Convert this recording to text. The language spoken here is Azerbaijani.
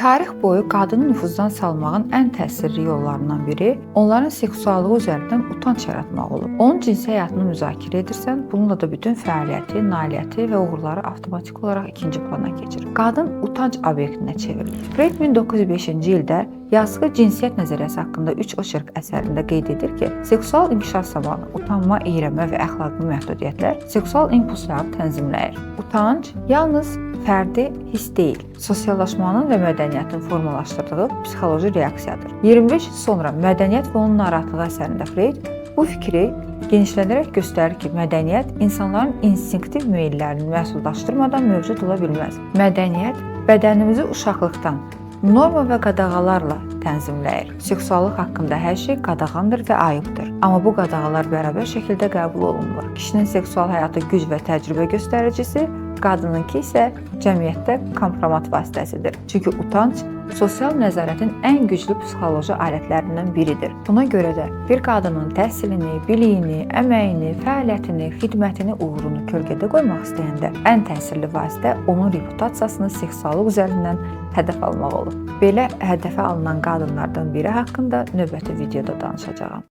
Tarix boyu qadını nüfuzdan salmağın ən təsirli yollarından biri onların seksuallığı üzərindən utanc yaratmaq olub. Onun cinsi həyatını müzakirə edirsən, bununla da bütün fəaliyyəti, nailiyyəti və uğurları avtomatik olaraq ikinci plana keçir. Qadın utanc obyektinə çevrilir. Freud 1905-ci ildə yazdığı cinsiyyət nəzəriyyəsi haqqında 3 oçerk əsərində qeyd edir ki, seksual inkişaf zamanı utanma, iyrəmə və əxlaqi məhdudiyyətlər seksual impulsları tənzimləyir. Utanc yalnız fərdi his deyil, sosiallaşmanın və mədəniyyətin formalaşdırdığı psixoloji reaksiyadır. 25 il sonra Mədəniyyət və onun narahatlığı əsərində Freud bu fikri genişlənərək göstərir ki, mədəniyyət insanların instinktiv meyllərini məhsullaşdırmadan mövcud ola bilməz. Mədəniyyət bədənimizi uşaqlıqdan norma və qadağalarla tənzimləyir. Seksuallıq haqqında hər şey qadağandır və ayıbdır. Amma bu qadağalar bərabər şəkildə qəbul olunmur. Kişinin seksual həyatı güc və təcrübə göstəricisi, qadınınki isə cəmiyyətdə kompromat vasitəsidir. Çünki utanc sosial nəzarətin ən güclü psixoloji alətlərindən biridir. Buna görə də bir qadının təhsilini, biliyini, əməyini, fəaliyyətini, xidmətini, uğurunu kölgədə qoymaq istəyəndə ən təsirli vasitə onun reputasiyasını seksuallıq üzərindən hədəf almaq olur. Belə hədəfə alınan qadınlardan biri haqqında növbəti videoda danışacağam.